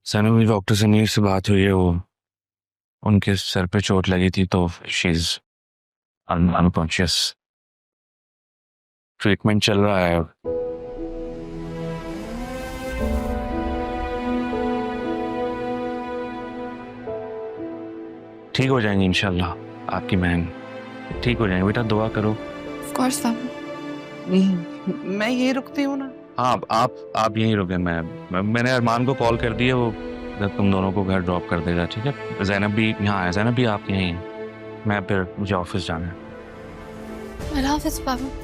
Sanvi doctor से नीर से बात हुई है। वो उनके सर पे चोट लगी थी तो शी इज अनकॉन्शियस। ट्रीटमेंट चल रहा है। ठीक हो जाएंगी इंशाल्लाह। आपकी बहन ठीक हो जाएंगे। बेटा दुआ करो। ऑफ कोर्स पापा। मैं यही रुकती हूँ ना। हाँ आप यहीं रुके। मैंने अरमान को कॉल कर दिया। वो तुम दोनों को घर ड्रॉप कर देगा। ठीक है। जैनब भी यहाँ है। जैनब भी आप यहीं हैं। मैं फिर मुझे ऑफिस जाना है। अल्लाह हाफिज पापा।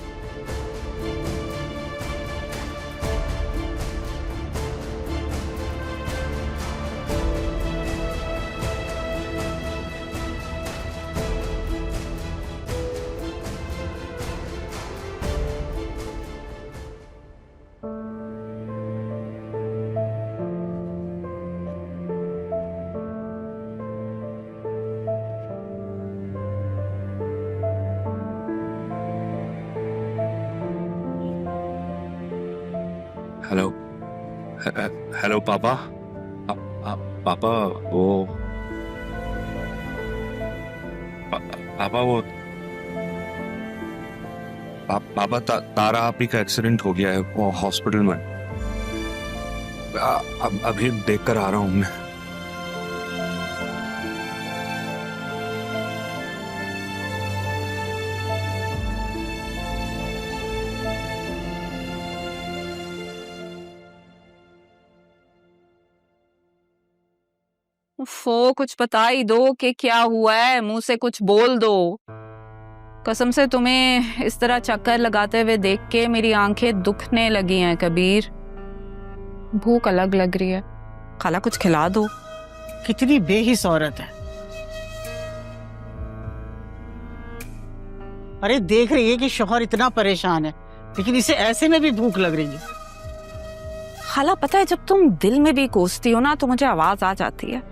हेलो हेलो पापा। पापा वो पापा वो पापा तारा आपी का एक्सीडेंट हो गया है। वो हॉस्पिटल में। अभी देख कर आ रहा हूँ मैं। कुछ बता ही दो कि क्या हुआ है। मुंह से कुछ बोल दो। कसम से तुम्हें इस तरह चक्कर लगाते हुए देख के मेरी आंखें दुखने लगी हैं कबीर। भूख अलग लग रही है। खाला कुछ खिला दो। कितनी बेहिस औरत है। अरे देख रही है कि शौहर इतना परेशान है, लेकिन इसे ऐसे में भी भूख लग रही है। खाला पता है जब तुम दिल में भी कोसती हो ना तो मुझे आवाज आ जाती है।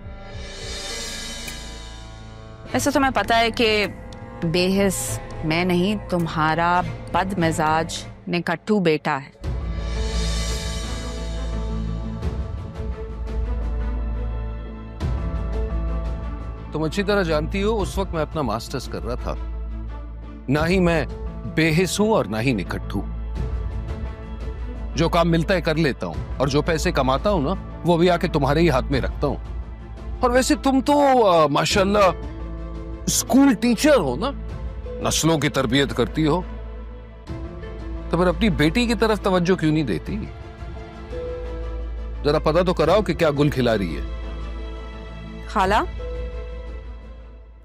ऐसे तुम्हें पता है कि बेहिस मैं नहीं, तुम्हारा बदमिजाज निकट्ठू बेटा है। तुम अच्छी तरह जानती हो उस वक्त मैं अपना मास्टर्स कर रहा था। ना ही मैं बेहिस हूं और ना ही निकट्ठू। जो काम मिलता है कर लेता हूं और जो पैसे कमाता हूं ना वो भी आके तुम्हारे ही हाथ में रखता हूं। और वैसे तुम तो माशाल्लाह स्कूल टीचर हो ना, नस्लों की तरबियत करती हो, तो फिर अपनी बेटी की तरफ तवज्जो क्यों नहीं देती? जरा पता तो कराओ कि क्या गुल खिला रही है। खाला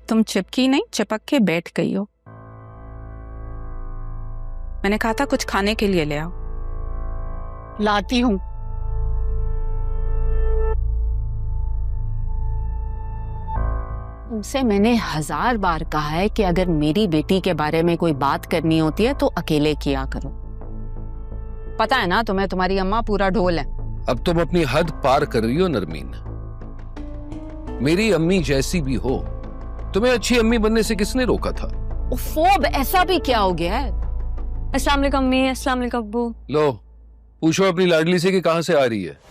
तुम चिपकी नहीं, चिपक के बैठ गई हो। मैंने कहा था कुछ खाने के लिए ले आओ। लाती हूँ। तुमसे मैंने 1000 बार कहा है कि अगर मेरी बेटी के बारे में कोई बात करनी होती है तो अकेले किया करो। पता है ना तुम्हें तुम्हारी अम्मा पूरा ढोल है। अब तुम अपनी हद पार कर रही हो नरमीन। मेरी अम्मी जैसी भी हो, तुम्हें अच्छी अम्मी बनने से किसने रोका था? फोब ऐसा भी क्या हो गया है? अस्सलाम वालेकुम अम्मी। अस्सलाम वालेकुम अब्बू। लो पूछो अपनी लाडली से कि कहां से आ रही है।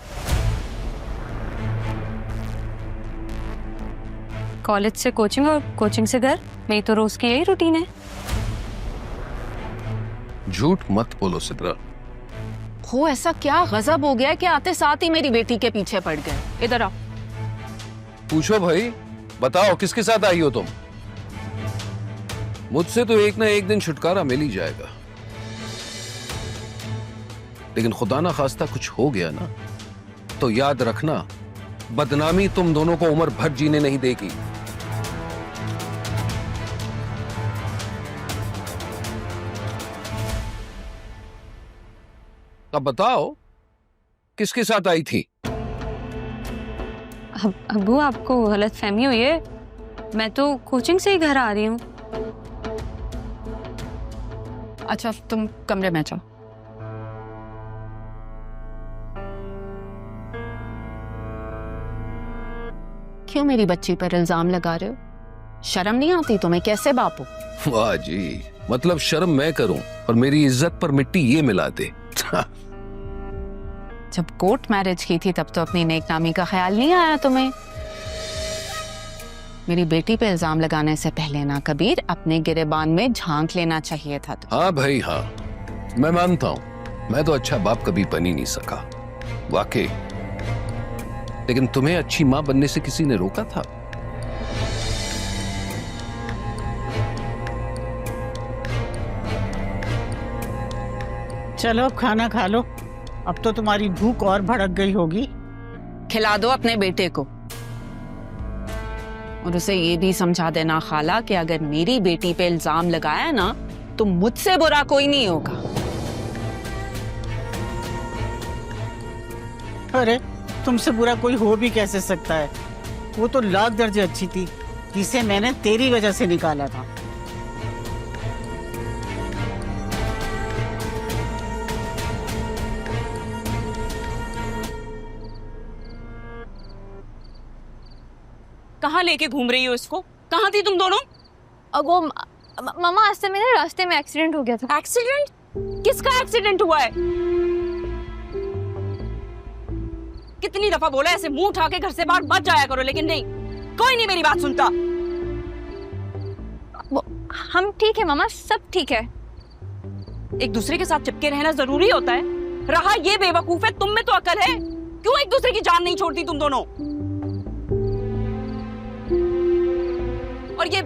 कॉलेज से कोचिंग और कोचिंग से घर, मेरी तो रोज की यही रूटीन है। झूठ मत बोलो सिद्रा। हो ऐसा क्या गजब हो गया कि आते साथ ही मेरी बेटी के पीछे पड़ गए? इधर आओ। पूछो भाई, बताओ किसके साथ आई हो तुम? मुझसे तो एक ना एक दिन छुटकारा मिल ही जाएगा, लेकिन खुदा ना खास्ता कुछ हो गया ना तो याद रखना बदनामी तुम दोनों को उम्र भर जीने नहीं देगी। अब बताओ किसके साथ आई थी? अब्बू आपको गलत फहमी हुई है। मैं तो कोचिंग से ही घर आ रही हूँ। अच्छा तुम कमरे में जाओ। क्यों मेरी बच्ची पर इल्जाम लगा रहे हो? शर्म नहीं आती तुम्हें? कैसे बाप हो? वाह जी, मतलब शर्म मैं करूं और मेरी इज्जत पर मिट्टी ये मिला दे। जब कोर्ट मैरिज की थी तब तो अपनी नेकनामी का ख्याल नहीं आया तुम्हें। मेरी बेटी पे इल्जाम लगाने से पहले ना कबीर अपने गिरेबान में झांक लेना चाहिए था। हाँ भाई हाँ, मैं मानता हूं मैं तो अच्छा बाप कभी बन ही नहीं सका, वाकई। लेकिन तुम्हें अच्छी मां बनने से किसी ने रोका था? चलो अब खाना खा लो, अब तो तुम्हारी भूख और भड़क गई होगी। खिला दो अपने बेटे को और उसे ये भी समझा देना खाला कि अगर मेरी बेटी पे इल्जाम लगाया ना तो मुझसे बुरा कोई नहीं होगा। अरे तुमसे बुरा कोई हो भी कैसे सकता है? वो तो लाख दर्जे अच्छी थी, जिसे मैंने तेरी वजह से निकाला था। कहाँ लेके घूम रही हो इसको? कहाँ थी तुम दोनों? वो मामा आज से मेरे रास्ते में एक्सीडेंट हो गया था। एक्सीडेंट? किसका एक्सीडेंट हुआ है? कितनी दफा बोला ऐसे मुंह उठा के घर से बाहर मत जाया करो, लेकिन नहीं, कोई नहीं मेरी बात सुनता। हम ठीक है मामा, सब ठीक है। एक दूसरे के साथ चिपके रहना जरूरी होता है? रहा ये बेवकूफ है, तुम में तो अकल है, क्यों एक दूसरे की जान नहीं छोड़ती तुम दोनों? और ये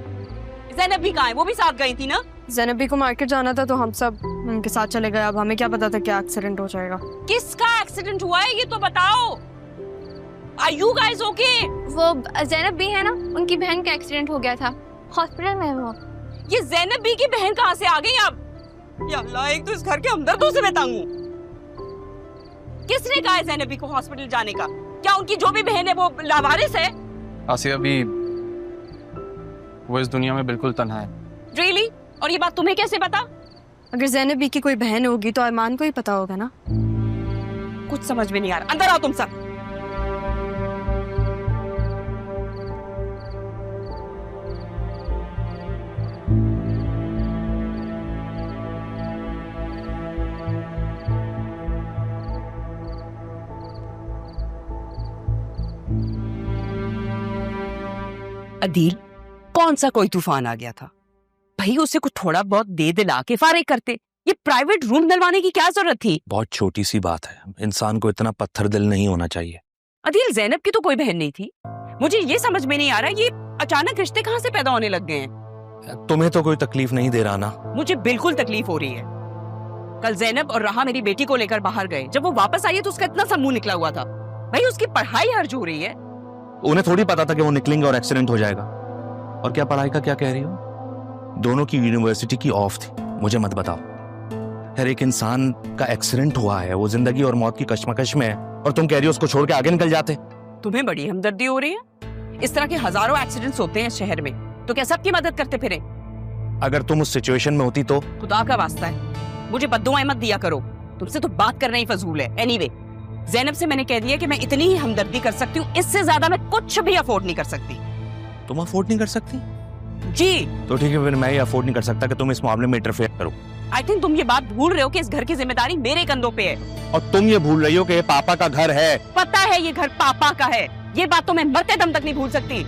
ज़ैनब भी कहाँ है? वो भी साथ गई थी ना? ज़ैनबी को मार्केट जाना था तो हम सब उनके साथ चले गए। अब हमें क्या पता था क्या एक्सीडेंट हो जाएगा। किसका एक्सीडेंट हुआ है ये तो बताओ। Are you guys okay? वो ज़ैनब भी है ना, उनकी बहन का एक्सीडेंट हो गया था, हॉस्पिटल में है वो। ये ज़ैनब भी की बहन कहाँ से आ गई अब? या अल्लाह, एक तो इस घर के हमदर्दों से मैं तंग हूँ। किसने कहा है ज़ैनब भी को हॉस्पिटल जाने का? क्या उनकी जो भी बहन है वो लावारिस है? आसिया भी वो इस दुनिया में बिल्कुल तन्हा है। Really? और ये बात तुम्हें कैसे पता? अगर ज़ैनबी की कोई बहन होगी तो अरमान को ही पता होगा ना। कुछ समझ में नहीं आ रहा, अंदर आओ तुम सब। अदील, कौन सा कोई तूफान आ गया था भाई? उसे कुछ थोड़ा बहुत दे दिला के फारिग करते। ये प्राइवेट रूम डलवाने की क्या जरूरत थी? बहुत छोटी सी बात है, इंसान को इतना पत्थर दिल नहीं होना चाहिए। अदील, ज़ैनब की तो कोई बहन नहीं थी। मुझे ये समझ में नहीं आ रहा ये अचानक रिश्ते कहाँ से पैदा होने लग गए हैं। तुम्हें तो कोई तकलीफ नहीं दे रहा ना? मुझे बिल्कुल तकलीफ हो रही है। कल ज़ैनब और राहा मेरी बेटी को लेकर बाहर गए, जब वो वापस आई तो उसका इतना सा मुंह निकला हुआ था। भाई उसकी पढ़ाई हर्ज हो रही है। उन्हें थोड़ी पता था कि वो निकलेंगे और एक्सीडेंट हो जाएगा। और क्या पढ़ाई का क्या कह रही हो? दोनों की यूनिवर्सिटी की ऑफ थी, मुझे मत बताओ। हर एक इंसान का एक्सीडेंट हुआ है, वो जिंदगी और मौत की कश्मकश में है, और तुम कह रही हो उसको छोड़ के आगे निकल जाते। तुम्हें बड़ी हमदर्दी हो रही है? इस तरह के हजारों एक्सीडेंट्स होते हैं शहर में, तो क्या सबकी मदद करते फिरे? अगर तुम उस सिचुएशन में होती तो? खुदा का वास्ता है, मुझे बद्दुआएं मत दिया करो। तुमसे तो बात करना ही फजूल है। एनीवे, ज़ैनब से मैंने कह दिया कि मैं इतनी ही हमदर्दी कर सकती हूँ, इससे ज्यादा मैं कुछ भी अफोर्ड नहीं कर सकती। तुम अफोर्ड नहीं कर सकती? जी तो ठीक है, फिर मैं ये अफोर्ड नहीं कर सकता कि तुम इस मामले में इंटरफेयर करो। आई थिंक तुम ये बात भूल रहे हो कि इस घर की जिम्मेदारी मेरे कंधों पे है। और तुम ये भूल रही हो कि ये पापा का घर है। पता है ये घर पापा का है, ये बात तो मैं मरते दम तक नहीं भूल सकती।